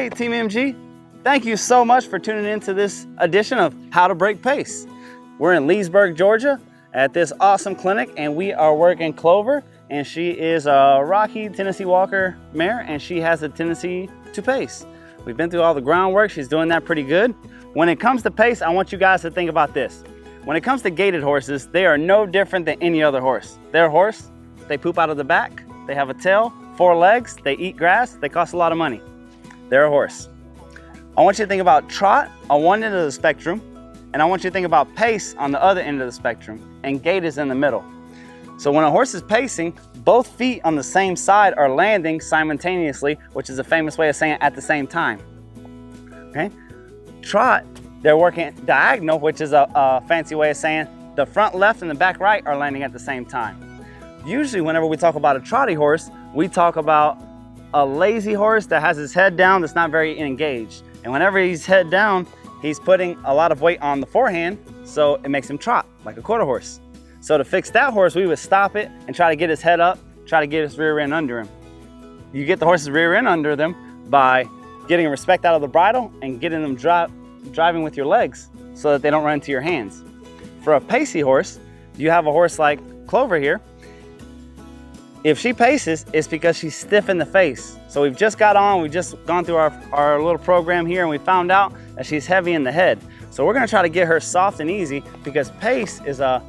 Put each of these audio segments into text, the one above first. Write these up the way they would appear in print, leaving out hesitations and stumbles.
Hey Team MG, thank you so much for tuning into this edition of How to Break Pace. We're in Leesburg, Georgia at this awesome clinic, and we are working Clover, and she is a Rocky Tennessee Walker mare, and she has a tendency to pace. We've been through all the groundwork. She's doing that pretty good. When it comes to pace, I want you guys to think about this. When it comes to gaited horses, they are no different than any other horse. They're a horse, they poop out of the back, they have a tail, 4 legs, they eat grass, they cost a lot of money. They're a horse. I want you to think about trot on one end of the spectrum, and I want you to think about pace on the other end of the spectrum, and gait is in the middle. So when a horse is pacing, both feet on the same side are landing simultaneously, which is a famous way of saying at the same time. Okay? Trot, they're working diagonal, which is a fancy way of saying the front left and the back right are landing at the same time. Usually whenever we talk about a trotty horse, we talk about a lazy horse that has his head down, that's not very engaged. And whenever he's head down, he's putting a lot of weight on the forehand, so it makes him trot like a quarter horse. So to fix that horse, we would stop it and try to get his head up, try to get his rear end under him. You get the horse's rear end under them by getting respect out of the bridle and getting them driving with your legs so that they don't run into your hands. For a pacey horse, you have a horse like Clover here. If she paces, it's because she's stiff in the face. So we've just gone through our little program here, and we found out that she's heavy in the head. So we're gonna try to get her soft and easy, because pace is a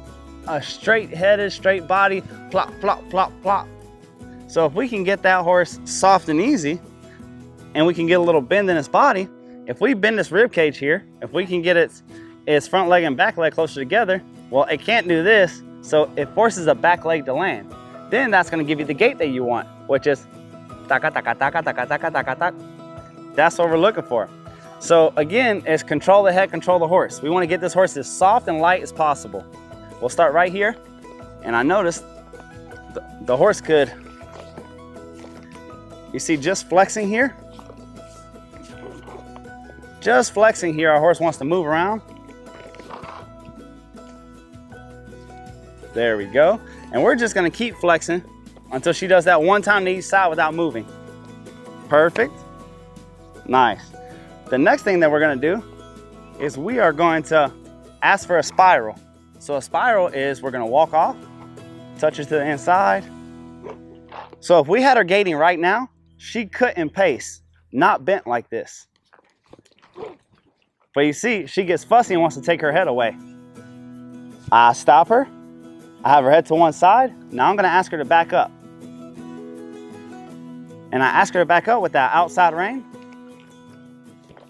straight-headed, straight body, plop, plop, plop, plop. So if we can get that horse soft and easy, and we can get a little bend in its body, if we bend this rib cage here, if we can get its front leg and back leg closer together, well, it can't do this, so it forces a back leg to land. Then that's gonna give you the gait that you want, which is taka, taka, taka, taka, taka, taka, taka. That's what we're looking for. So again, it's control the head, control the horse. We wanna get this horse as soft and light as possible. We'll start right here, and I noticed the horse could, you see just flexing here? Just flexing here, our horse wants to move around. There we go. And we're just gonna keep flexing until she does that one time to each side without moving. Perfect, nice. The next thing that we're gonna do is we are going to ask for a spiral. So a spiral is we're gonna walk off, touch her to the inside. So if we had her gaiting right now, she couldn't pace, not bent like this. But you see, she gets fussy and wants to take her head away. I stop her, I have her head to one side. Now I'm gonna ask her to back up. And I ask her to back up with that outside rein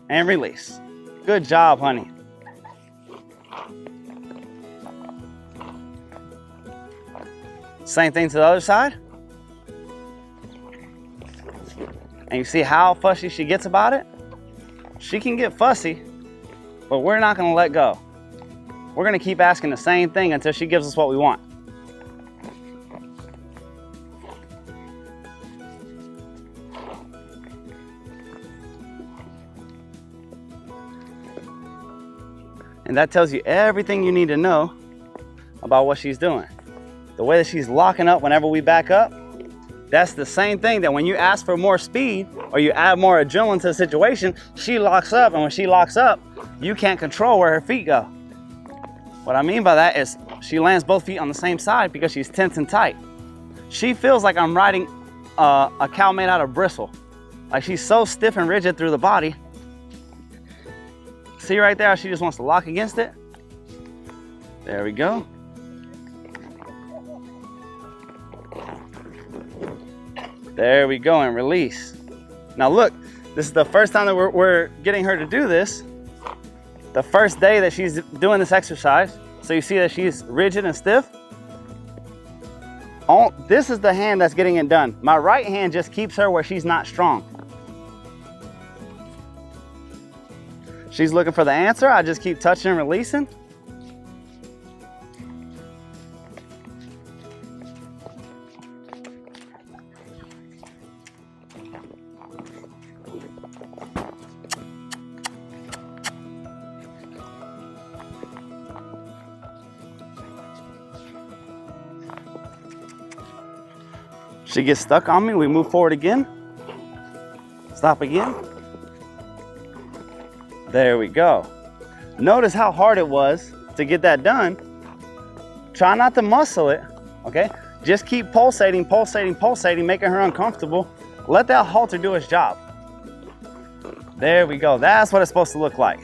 and release. Good job, honey. Same thing to the other side. And you see how fussy she gets about it? She can get fussy, but we're not gonna let go. We're gonna keep asking the same thing until she gives us what we want. And that tells you everything you need to know about what she's doing. The way that she's locking up whenever we back up, that's the same thing that when you ask for more speed or you add more adrenaline to the situation, she locks up, and when she locks up, you can't control where her feet go. What I mean by that is she lands both feet on the same side because she's tense and tight. She feels like I'm riding a cow made out of bristle. Like she's so stiff and rigid through the body. See right there how she just wants to lock against it? There we go. There we go, and release. Now look, this is the first time that we're getting her to do this. The first day that she's doing this exercise. So you see that she's rigid and stiff. This is the hand that's getting it done. My right hand just keeps her where she's not strong. She's looking for the answer. I just keep touching and releasing. She gets stuck on me, we move forward again. Stop again. There we go. Notice how hard it was to get that done. Try not to muscle it, okay? Just keep pulsating, pulsating, pulsating, making her uncomfortable. Let that halter do its job. There we go. That's what it's supposed to look like.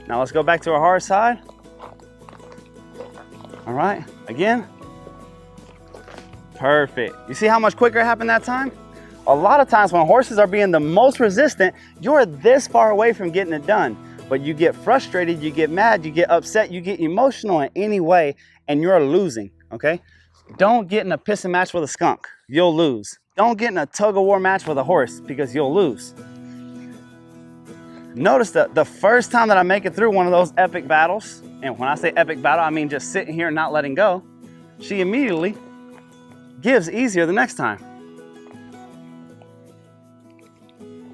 Now let's go back to our hard side. All right, again. Perfect. You see how much quicker it happened that time? A lot of times when horses are being the most resistant, you're this far away from getting it done. But you get frustrated, you get mad, you get upset, you get emotional in any way, and you're losing, okay? Don't get in a pissing match with a skunk. You'll lose. Don't get in a tug-of-war match with a horse because you'll lose. Notice that the first time that I make it through one of those epic battles, and when I say epic battle, I mean just sitting here and not letting go, she immediately gives easier the next time.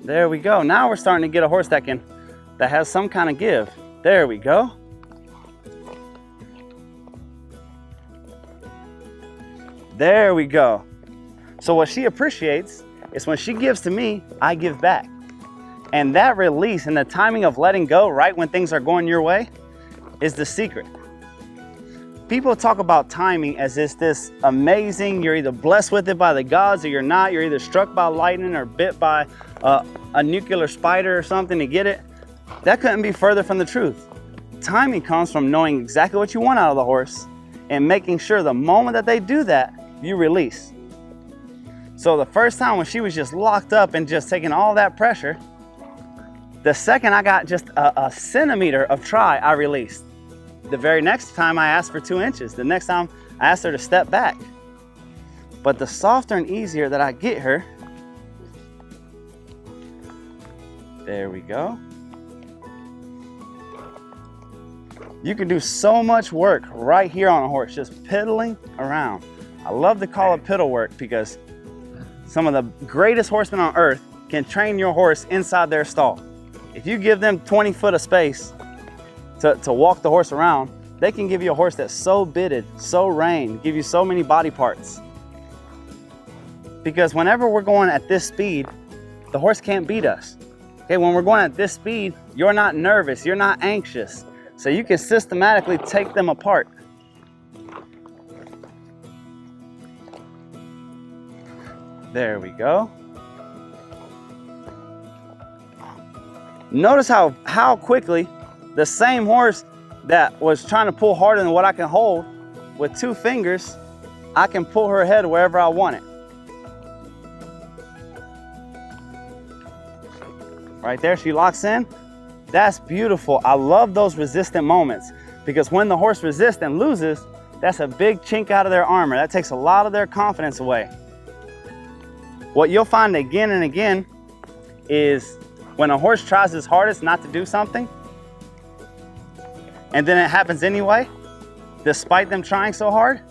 There we go. Now we're starting to get a horse that has some kind of give. There we go. There we go. So what she appreciates is when she gives to me, I give back. And that release and the timing of letting go right when things are going your way is the secret. People talk about timing as it's this amazing, you're either blessed with it by the gods or you're not. You're either struck by lightning or bit by a nuclear spider or something to get it. That couldn't be further from the truth. Timing comes from knowing exactly what you want out of the horse and making sure the moment that they do that, you release. So the first time when she was just locked up and just taking all that pressure, the second I got just a centimeter of try, I released. The very next time I asked for 2 inches. The next time I asked her to step back. But the softer and easier that I get her, there we go. You can do so much work right here on a horse, just piddling around. I love to call it piddle work because some of the greatest horsemen on earth can train your horse inside their stall. If you give them 20 foot of space to walk the horse around, they can give you a horse that's so bitted, so reined, give you so many body parts. Because whenever we're going at this speed, the horse can't beat us. Okay, when we're going at this speed, you're not nervous, you're not anxious. So you can systematically take them apart. There we go. Notice how quickly the same horse that was trying to pull harder than what I can hold, with 2 fingers, I can pull her head wherever I want it. Right there, she locks in. That's beautiful. I love those resistant moments because when the horse resists and loses, that's a big chink out of their armor. That takes a lot of their confidence away. What you'll find again and again is when a horse tries his hardest not to do something, and then it happens anyway, despite them trying so hard,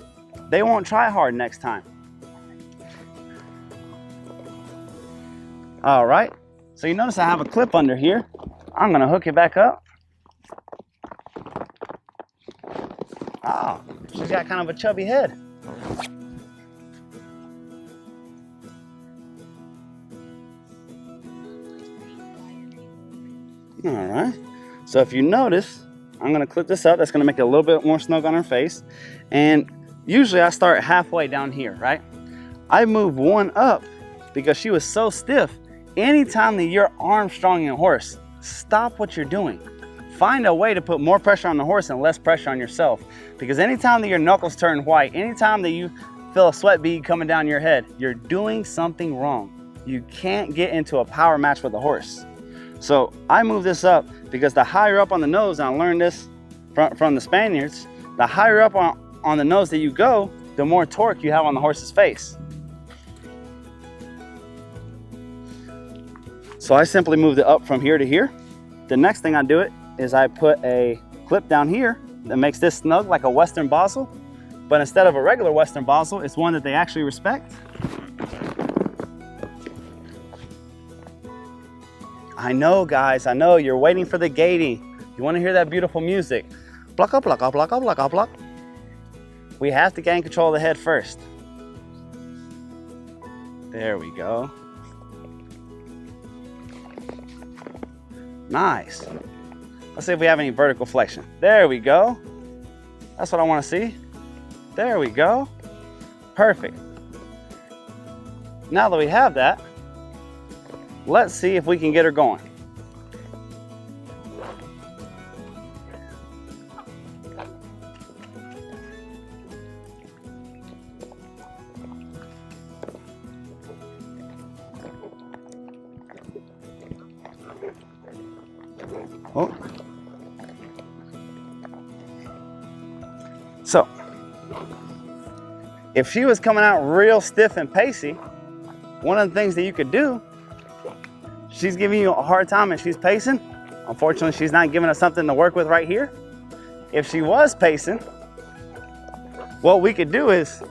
they won't try hard next time. All right, so you notice I have a clip under here. I'm gonna hook it back up. Oh, she's got kind of a chubby head. All right, so if you notice, I'm gonna clip this up. That's gonna make it a little bit more snug on her face. And usually I start halfway down here, right? I move one up because she was so stiff. Anytime that you're arm-stronging a horse, stop what you're doing. Find a way to put more pressure on the horse and less pressure on yourself. Because anytime that your knuckles turn white, anytime that you feel a sweat bead coming down your head, you're doing something wrong. You can't get into a power match with a horse. So I move this up because the higher up on the nose, and I learned this from the Spaniards, the higher up on the nose that you go, the more torque you have on the horse's face. So I simply moved it up from here to here. The next thing I do it is I put a clip down here that makes this snug like a Western Basel, but instead of a regular Western Basel, it's one that they actually respect. I know, guys, I know you're waiting for the gaiting. You want to hear that beautiful music. Pluck up, pluck up, pluck up, pluck up, pluck. We have to gain control of the head first. There we go. Nice. Let's see if we have any vertical flexion. There we go. That's what I want to see. There we go. Perfect. Now that we have that, let's see if we can get her going. Oh. So, if she was coming out real stiff and pacey, one of the things that you could do, she's giving you a hard time and she's pacing. Unfortunately, she's not giving us something to work with right here. If she was pacing, what we could do is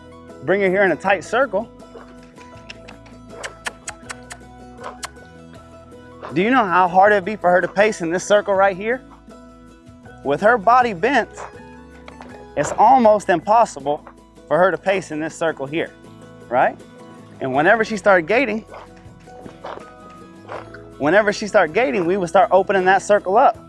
bring her here in a tight circle. Do you know how hard it'd be for her to pace in this circle right here? With her body bent, it's almost impossible for her to pace in this circle here, right? And whenever she started gaiting, we would start opening that circle up.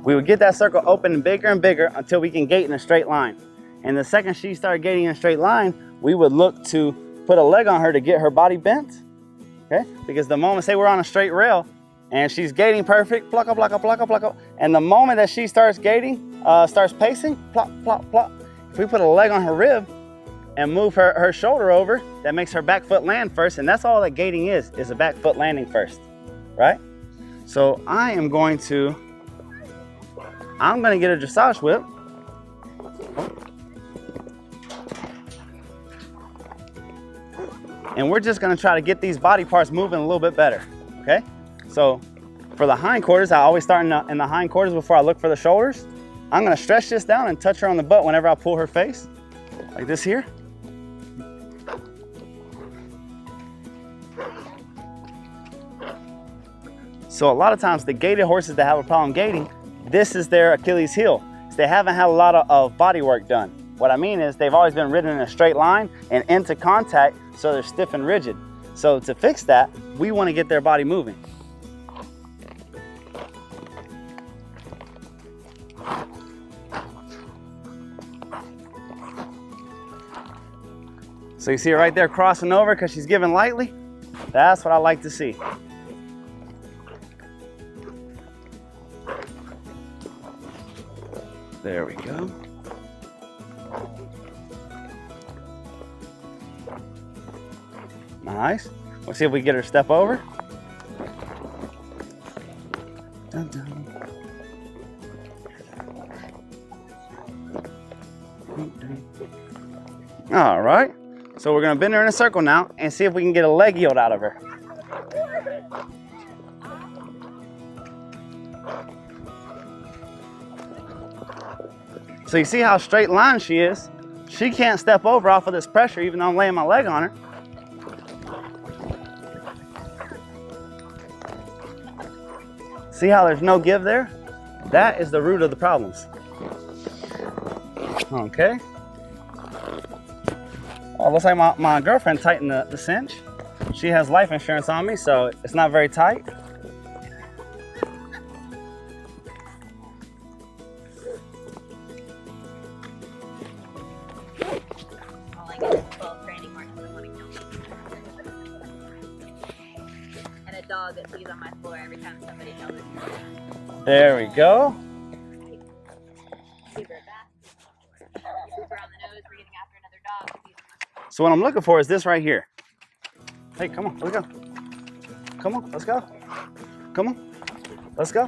We would get that circle open bigger and bigger until we can gait in a straight line. And the second she started gaiting in a straight line, we would look to put a leg on her to get her body bent. Okay? Because the moment, say we're on a straight rail and she's gaiting perfect, pluck up, pluck up, pluck up, pluck up. And the moment that she starts gaiting, starts pacing, plop, plop, plop. If we put a leg on her rib and move her shoulder over, that makes her back foot land first. And that's all that gaiting is a back foot landing first, right? So I'm going to get a dressage whip. And we're just gonna try to get these body parts moving a little bit better, okay? So for the hindquarters, I always start in the hindquarters before I look for the shoulders. I'm gonna stretch this down and touch her on the butt whenever I pull her face, like this here. So a lot of times the gaited horses that have a problem gaiting, this is their Achilles heel. They haven't had a lot of body work done. What I mean is they've always been ridden in a straight line and into contact, so they're stiff and rigid. So to fix that, we want to get their body moving. So you see her right there crossing over because she's giving lightly? That's what I like to see. There we go. Nice. We'll see if we can get her to step over. Dun, dun. All right. So we're going to bend her in a circle now and see if we can get a leg yield out of her. So you see how straight line she is? She can't step over off of this pressure even though I'm laying my leg on her. See how there's no give there? That is the root of the problems. Okay. Oh, looks like my girlfriend tightened the cinch. She has life insurance on me, so it's not very tight. And a dog that pees on my floor every time somebody tells it. There we go. Super fast. Super on the nose. We're getting after another dog that pees on my floor. So what I'm looking for is this right here. Hey, come on, let's go. Come on, let's go. Come on, let's go.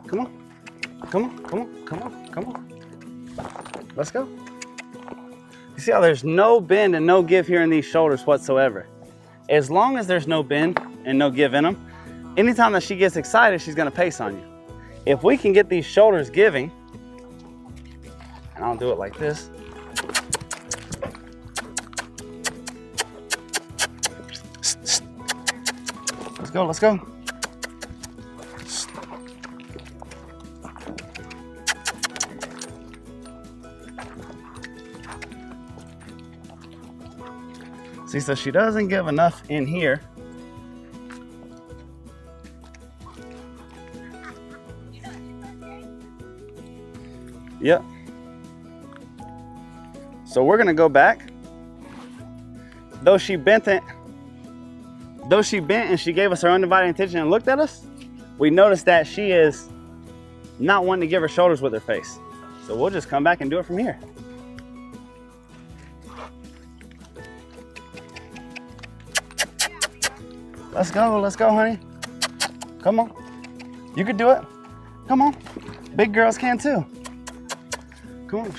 Come on, come on, come on, come on, come on. Let's go. You see how there's no bend and no give here in these shoulders whatsoever. As long as there's no bend and no give in them, anytime that she gets excited, she's gonna pace on you. If we can get these shoulders giving, and I'll do it like this. Let's go, let's go. See, so she doesn't give enough in here. Yep. So we're gonna go back. Though she bent and she gave us her undivided attention and looked at us, we noticed that she is not wanting to give her shoulders with her face. So we'll just come back and do it from here. Let's go, honey. Come on. You could do it. Come on. Big girls can too. Come on.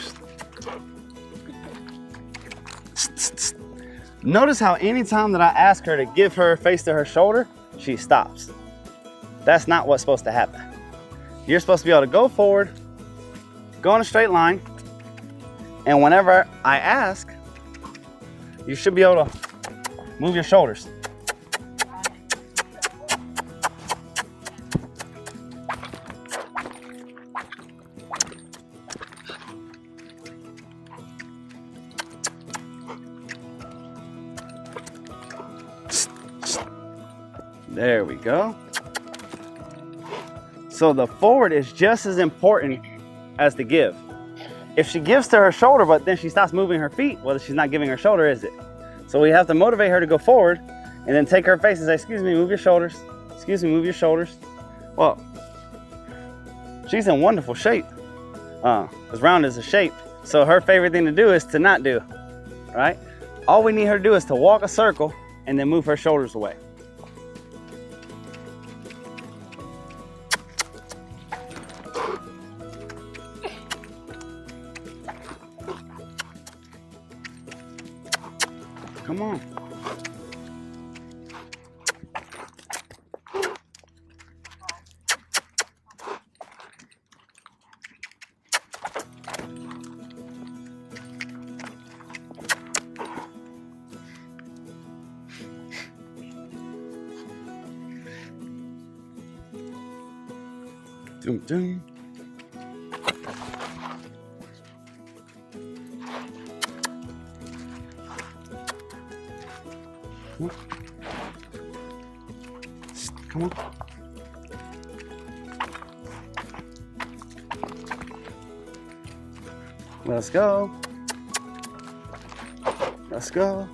Notice how anytime that I ask her to give her face to her shoulder, she stops. That's not what's supposed to happen. You're supposed to be able to go forward, go in a straight line, and whenever I ask, you should be able to move your shoulders. There we go. So the forward is just as important as the give. If she gives to her shoulder, but then she stops moving her feet, well, she's not giving her shoulder, is it? So we have to motivate her to go forward and then take her face and say, excuse me, move your shoulders. Excuse me, move your shoulders. Well, she's in wonderful shape. As round as a shape. So her favorite thing to do is to not do, right? All we need her to do is to walk a circle and then move her shoulders away. Come on. Dum dum. Come on. Let's go. Let's go.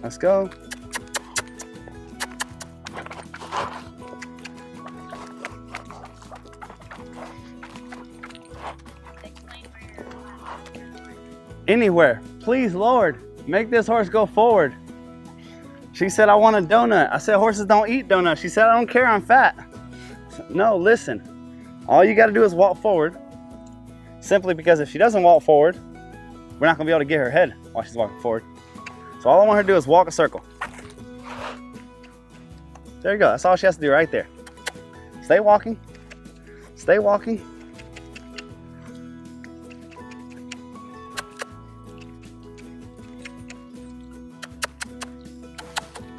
Let's go. Anywhere. Please, Lord, make this horse go forward. She said, I want a donut. I said, horses don't eat donuts. She said, I don't care, I'm fat. No, listen. All you got to do is walk forward. Simply because if she doesn't walk forward, we're not going to be able to get her head while she's walking forward. So all I want her to do is walk a circle. There you go. That's all she has to do right there. Stay walking. Stay walking.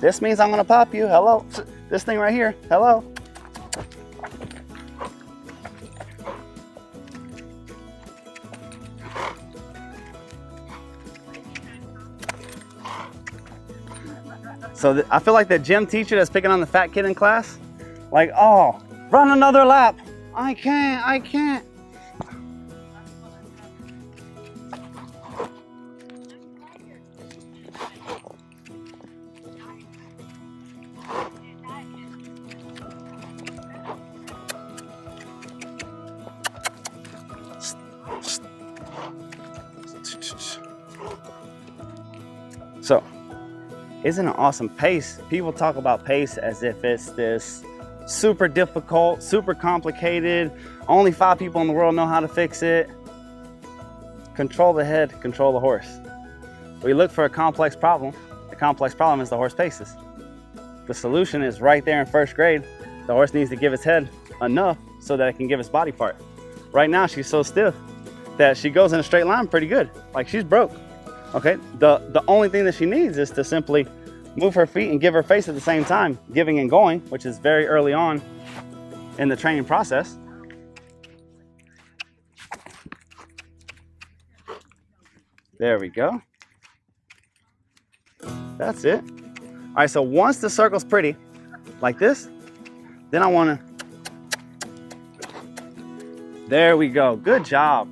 This means I'm gonna pop you. Hello. This thing right here. Hello. So I feel like the gym teacher that's picking on the fat kid in class. Like, oh, run another lap. I can't. So, isn't it awesome? Pace, people talk about pace as if it's this super difficult, super complicated, only 5 people in the world know how to fix it. Control the head, control the horse. We look for a complex problem. The complex problem is the horse paces. The solution is right there in first grade. The horse needs to give its head enough so that it can give its body part. Right now, she's so stiff that she goes in a straight line pretty good. Like she's broke. Okay, the only thing that she needs is to simply move her feet and give her face at the same time, giving and going, which is very early on in the training process. There we go. That's it. All right, so once the circle's pretty, like this, then I wanna, there we go, good job.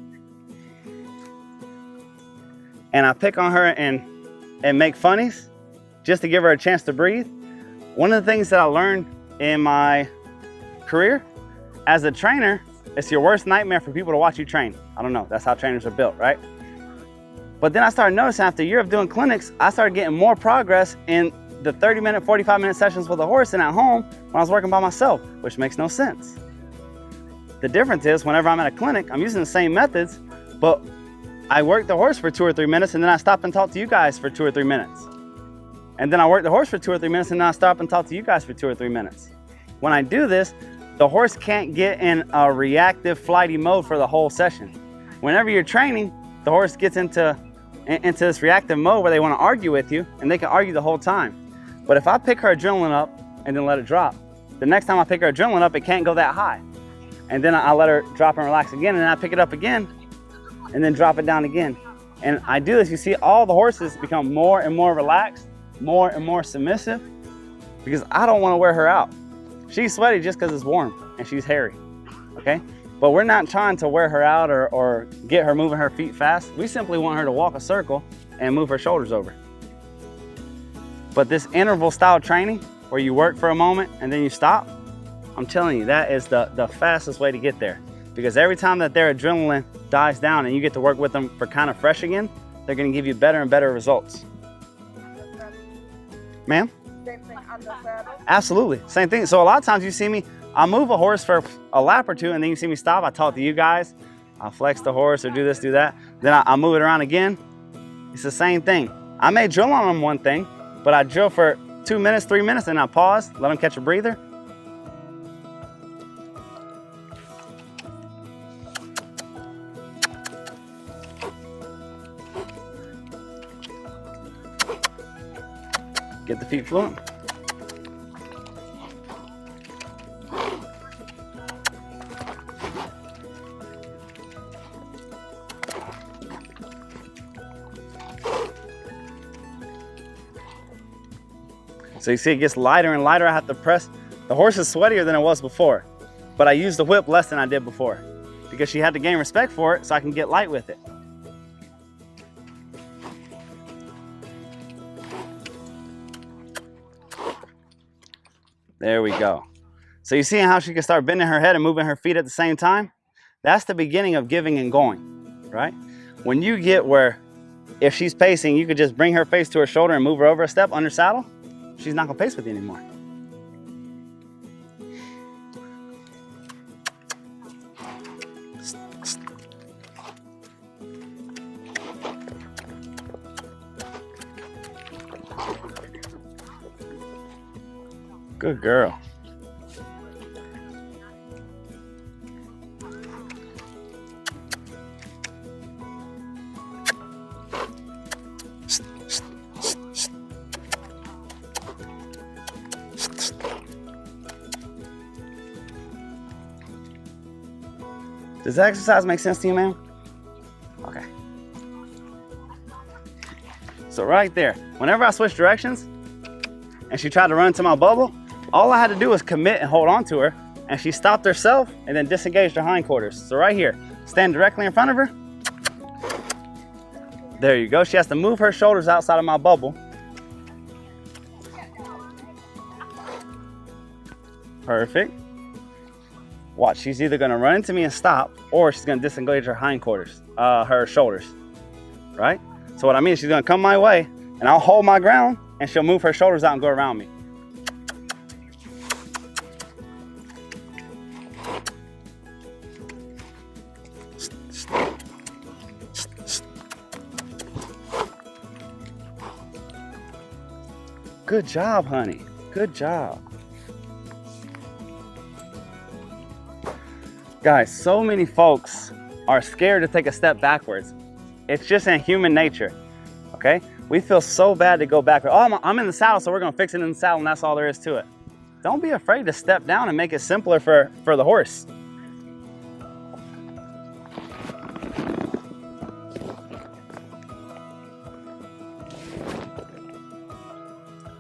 And I pick on her and make funnies just to give her a chance to breathe. One of the things that I learned in my career as a trainer, it's your worst nightmare for people to watch you train. I don't know, that's how trainers are built, right? But then I started noticing after a year of doing clinics, I started getting more progress in the 30-minute, 45-minute sessions with a horse than at home when I was working by myself, which makes no sense. The difference is whenever I'm at a clinic, I'm using the same methods, but I work the horse for 2 or 3 minutes and then I stop and talk to you guys for 2 or 3 minutes. And then I work the horse for 2 or 3 minutes and then I stop and talk to you guys for 2 or 3 minutes. When I do this, the horse can't get in a reactive, flighty mode for the whole session. Whenever you're training, the horse gets into this reactive mode where they want to argue with you, and they can argue the whole time. But if I pick her adrenaline up and then let it drop, the next time I pick her adrenaline up, it can't go that high. And then I let her drop and relax again, and then I pick it up again, and then drop it down again. And I do this, you see all the horses become more and more relaxed, more and more submissive, because I don't want to wear her out. She's sweaty just because it's warm and she's hairy, okay? But we're not trying to wear her out or get her moving her feet fast. We simply want her to walk a circle and move her shoulders over. But this interval style training, where you work for a moment and then you stop, I'm telling you, that is the fastest way to get there. Because every time that their adrenaline dies down and you get to work with them for kind of fresh again, they're gonna give you better and better results. Ma'am? Same thing on the saddle? Absolutely, same thing. So a lot of times you see me, I'll move a horse for a lap or two and then you see me stop, I talk to you guys, I'll flex the horse or do this, do that. Then I'll move it around again. It's the same thing. I may drill on them one thing, but I drill for 2 minutes, 3 minutes, and I pause, let them catch a breather. Get the feet fluent. So you see it gets lighter and lighter. I have to press. The horse is sweatier than it was before, but I used the whip less than I did before because she had to gain respect for it so I can get light with it. There we go. So you see how she can start bending her head and moving her feet at the same time? That's the beginning of giving and going, right? When you get where if she's pacing, you could just bring her face to her shoulder and move her over a step under saddle, she's not gonna pace with you anymore. Good girl. Does that exercise make sense to you, ma'am? Okay. So right there, whenever I switch directions and she tried to run into my bubble, all I had to do was commit and hold on to her, and she stopped herself and then disengaged her hindquarters. So right here, stand directly in front of her. There you go. She has to move her shoulders outside of my bubble. Perfect. Watch, she's either gonna run into me and stop, or she's gonna disengage her hindquarters, her shoulders, right? So what I mean is she's gonna come my way, and I'll hold my ground, and she'll move her shoulders out and go around me. Good job, honey. Good job. Guys, so many folks are scared to take a step backwards. It's just in human nature, okay? We feel so bad to go backward. Oh, I'm in the saddle, so we're gonna fix it in the saddle, and that's all there is to it. Don't be afraid to step down and make it simpler for the horse.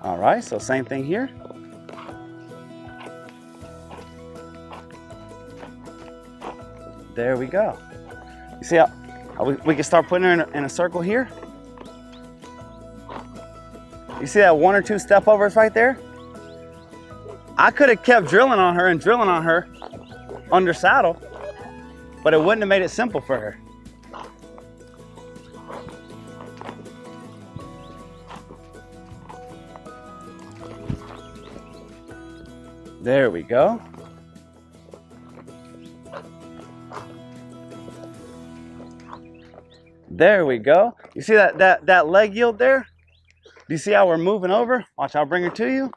All right, so same thing here. There we go. You see how we can start putting her in a circle here? You see that 1 or 2 step overs right there? I could have kept drilling on her and drilling on her under saddle, but it wouldn't have made it simple for her. There we go. There we go. You see that leg yield there? Do you see how we're moving over? Watch, I'll bring her to you.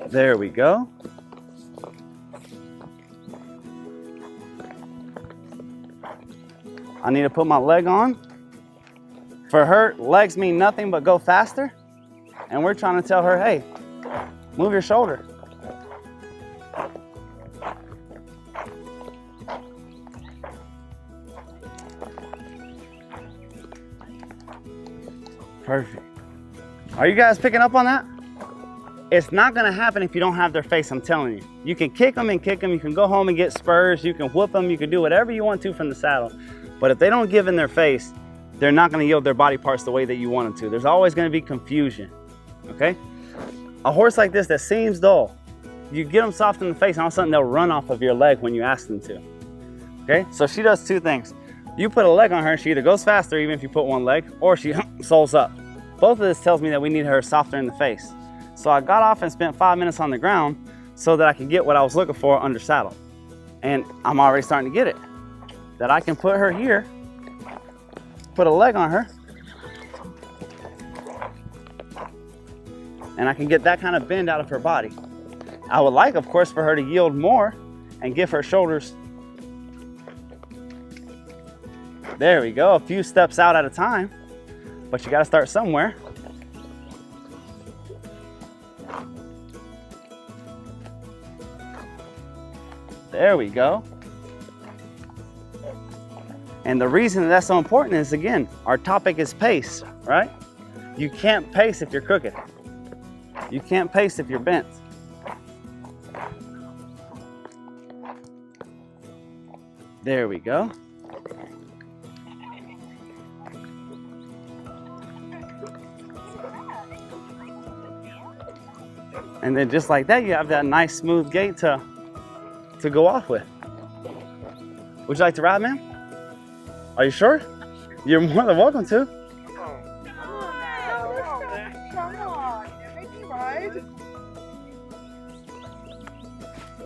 There we go. I need to put my leg on. For her, legs mean nothing but go faster. And we're trying to tell her, hey, move your shoulder. Perfect. Are you guys picking up on that? It's not gonna happen if you don't have their face, I'm telling you. You can kick them and kick them, you can go home and get spurs, you can whoop them, you can do whatever you want to from the saddle. But if they don't give in their face, they're not gonna yield their body parts the way that you want them to. There's always gonna be confusion, okay? A horse like this that seems dull, you get them soft in the face and all of a sudden they'll run off of your leg when you ask them to, okay? So she does 2 things. You put a leg on her, she either goes faster even if you put 1 leg, or she soles up. Both of this tells me that we need her softer in the face. So I got off and spent 5 minutes on the ground so that I could get what I was looking for under saddle. And I'm already starting to get it. That I can put her here, put a leg on her, and I can get that kind of bend out of her body. I would like, of course, for her to yield more and give her shoulders. There we go, a few steps out at a time, but you gotta start somewhere. There we go. And the reason that's so important is, again, our topic is pace, right? You can't pace if you're crooked. You can't pace if you're bent. There we go. And then just like that, you have that nice smooth gait to go off with. Would you like to ride, ma'am? Are you sure? You're more than welcome to. Come on, make me ride.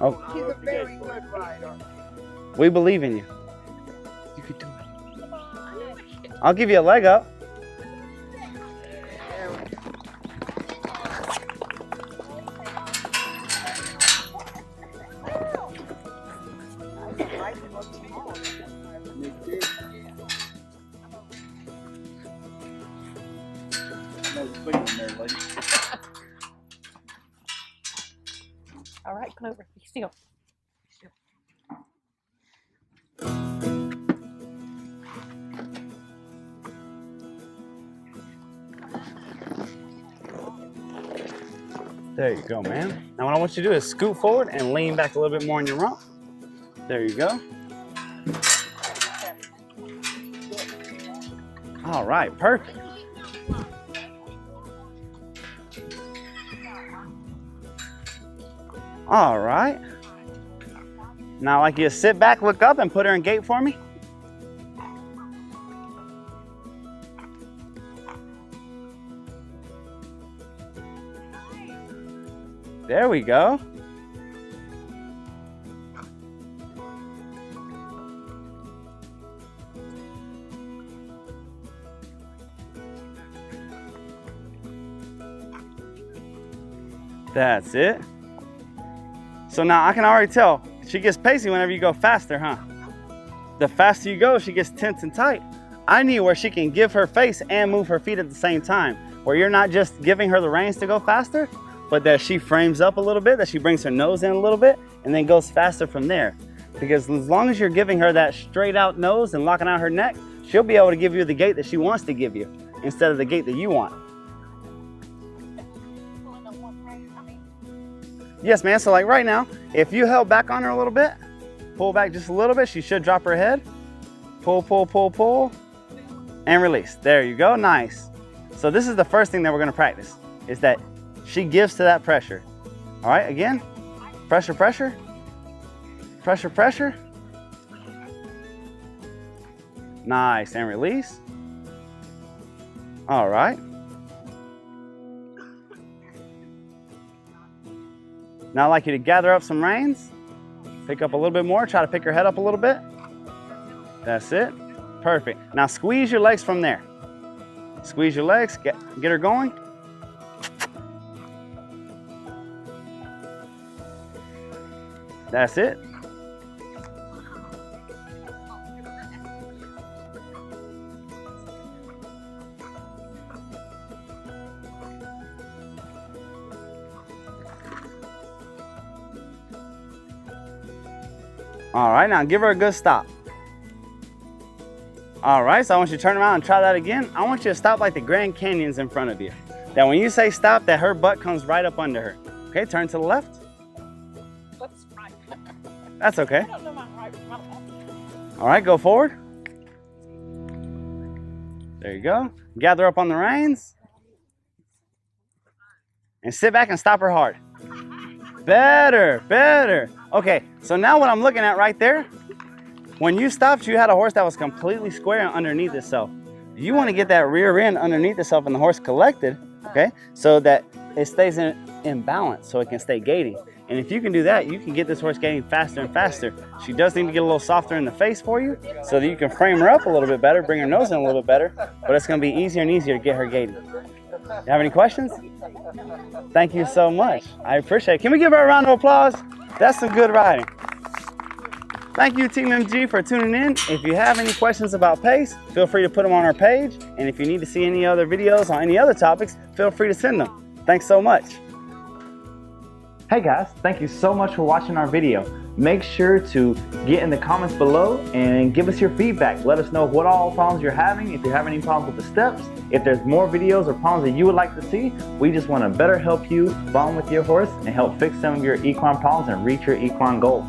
Oh, She's a very good rider. we believe in you. You could do it. I'll give you a leg up. All right, Clover, be still. There you go, man. Now what I want you to do is scoot forward and lean back a little bit more on your rump. There you go. All right, perfect. All right. Now, like you sit back, look up, and put her in gait for me. There we go. That's it. So now I can already tell she gets pacey whenever you go faster, huh? The faster you go, she gets tense and tight. I need where she can give her face and move her feet at the same time, where you're not just giving her the reins to go faster, but that she frames up a little bit, that she brings her nose in a little bit, and then goes faster from there. Because as long as you're giving her that straight out nose and locking out her neck, she'll be able to give you the gait that she wants to give you instead of the gait that you want. Yes, man. So like right now, if you held back on her a little bit, pull back just a little bit, she should drop her head. Pull, pull, pull, pull, and release. There you go. Nice. So this is the first thing that we're going to practice, is that she gives to that pressure. All right, again, pressure, pressure, pressure, pressure. Nice, and release. All right. Now I'd like you to gather up some reins, pick up a little bit more, try to pick her head up a little bit. That's it. Perfect. Now squeeze your legs from there. Squeeze your legs, get her going. That's it. All right, now give her a good stop. All right, so I want you to turn around and try that again. I want you to stop like the Grand Canyon's in front of you. That when you say stop, that her butt comes right up under her. Okay, turn to the left. What's right? That's okay. I don't know my right from my left. All right, go forward. There you go. Gather up on the reins. And sit back and stop her hard. Better, better. Okay, so now what I'm looking at right there, when you stopped, you had a horse that was completely square and underneath itself. You want to get that rear end underneath itself and the horse collected, okay, so that it stays in balance, so it can stay gaiting. And if you can do that, you can get this horse gaiting faster and faster. She does need to get a little softer in the face for you so that you can frame her up a little bit better, bring her nose in a little bit better, but it's going to be easier and easier to get her gaiting. You have any questions? Thank you so much. I appreciate it. Can we give her a round of applause? That's some good riding. Thank you, Team MG, for tuning in. If you have any questions about pace, feel free to put them on our page. And if you need to see any other videos on any other topics, feel free to send them. Thanks so much. Hey guys, thank you so much for watching our video. Make sure to get in the comments below and give us your feedback. Let us know what all problems you're having, if you have any problems with the steps, if there's more videos or problems that you would like to see. We just want to better help you bond with your horse and help fix some of your equine problems and reach your equine goals.